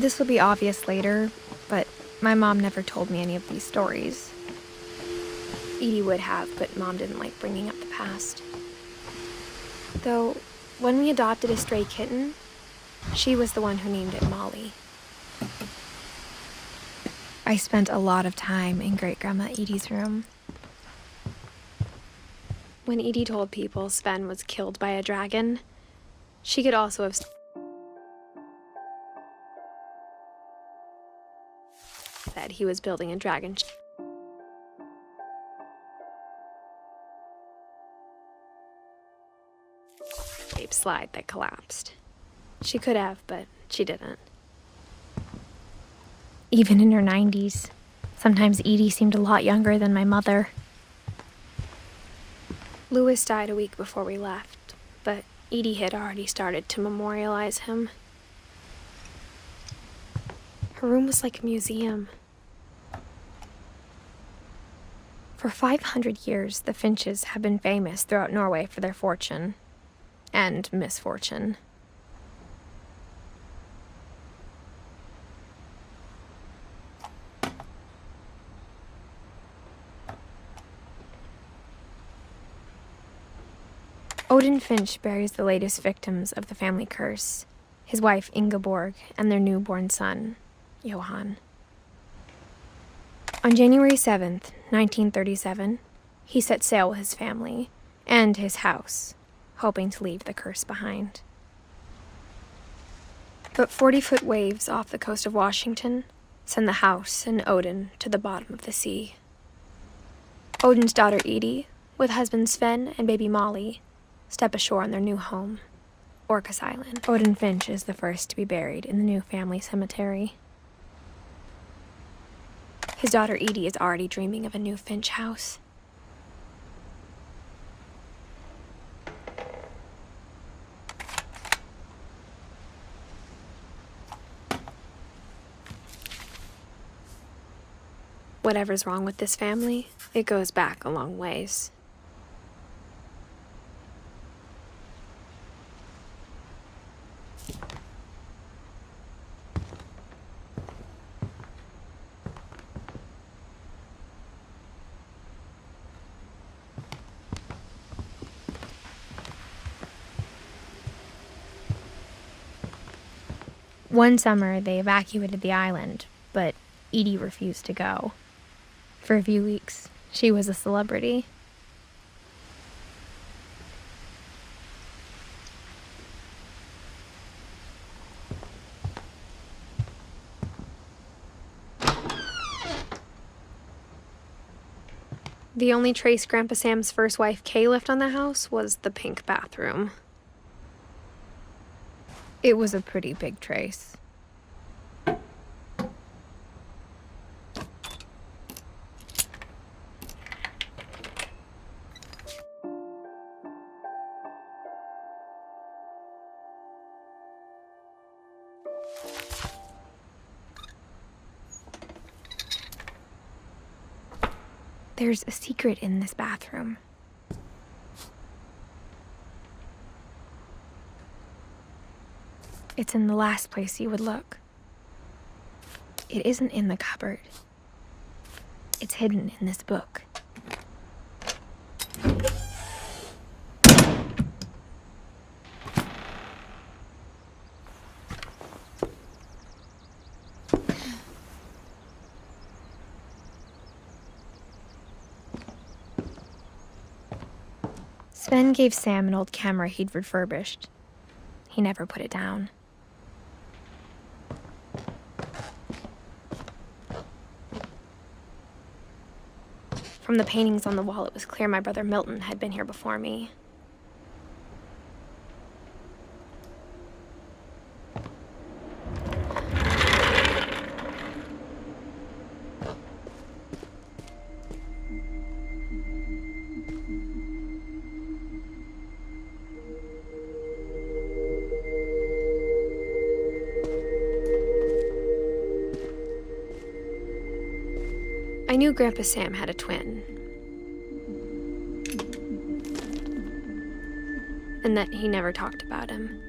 This will be obvious later, but my mom never told me any of these stories. Edie would have, but Mom didn't like bringing up the past. Though, when we adopted a stray kitten, she was the one who named it Molly. I spent a lot of time in Great-Grandma Edie's room. When Edie told people Sven was killed by a dragon, she could also have said he was building a dragon shaped slide that collapsed. She could have, but she didn't. Even in her 90s, sometimes Edie seemed a lot younger than my mother. Louis died a week before we left, but Edie had already started to memorialize him. Her room was like a museum. For 500 years, the Finches have been famous throughout Norway for their fortune and misfortune. Odin Finch buries the latest victims of the family curse, his wife Ingeborg and their newborn son, Johan. On January 7th, 1937, he set sail with his family and his house, hoping to leave the curse behind. But 40-foot waves off the coast of Washington send the house and Odin to the bottom of the sea. Odin's daughter Edie, with husband Sven and baby Molly, step ashore on their new home, Orcas Island. Odin Finch is the first to be buried in the new family cemetery. His daughter Edie is already dreaming of a new Finch house. Whatever's wrong with this family, it goes back a long ways. One summer, they evacuated the island, but Edie refused to go. For a few weeks, she was a celebrity. The only trace Grandpa Sam's first wife, Kay, left on the house was the pink bathroom. It was a pretty big trace. There's a secret in this bathroom. It's in the last place you would look. It isn't in the cupboard. It's hidden in this book. Sven gave Sam an old camera he'd refurbished. He never put it down. From the paintings on the wall, it was clear my brother Milton had been here before me. I knew Grandpa Sam had a twin, and that he never talked about him.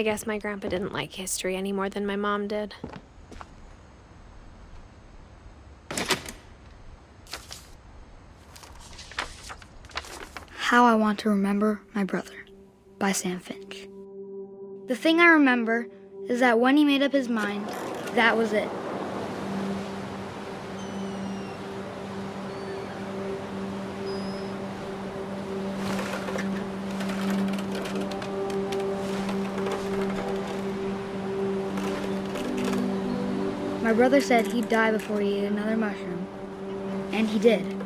I guess my grandpa didn't like history any more than my mom did. How I Want to Remember My Brother by Sam Finch. The thing I remember is that when he made up his mind, that was it. My brother said he'd die before he ate another mushroom, and he did.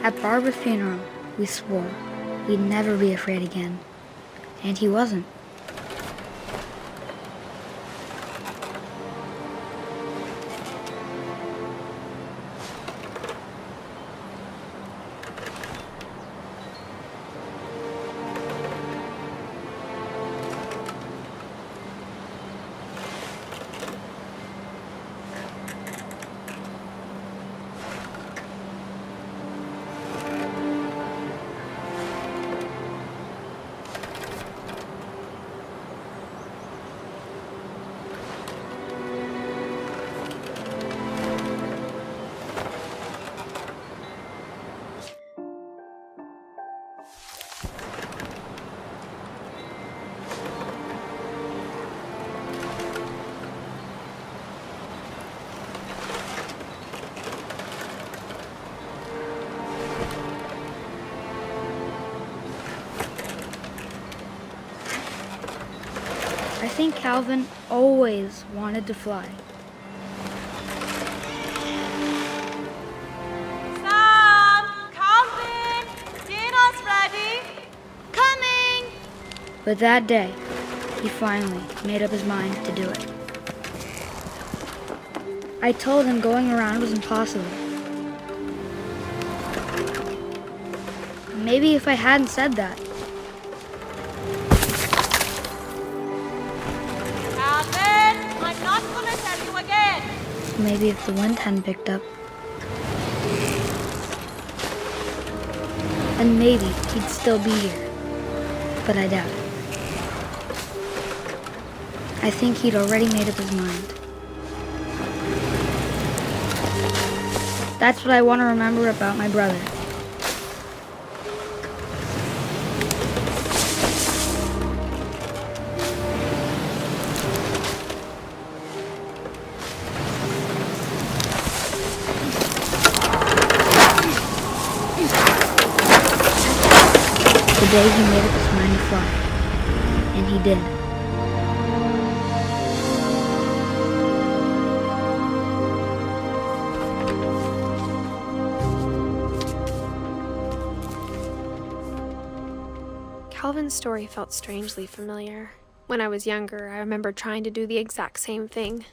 At Barbara's funeral, we swore we'd never be afraid again, and he wasn't. I think Calvin always wanted to fly. Sam! Calvin! Dinner's ready! Coming! But that day, he finally made up his mind to do it. I told him going around was impossible. Maybe if I hadn't said that, I'm not gonna tell you again. maybe if the wind hadn't picked up, and maybe he'd still be here, but I doubt it. I think he'd already made up his mind. That's what I want to remember about my brother. The day he made up his mind to fly, and he did. Calvin's story felt strangely familiar. When I was younger, I remember trying to do the exact same thing.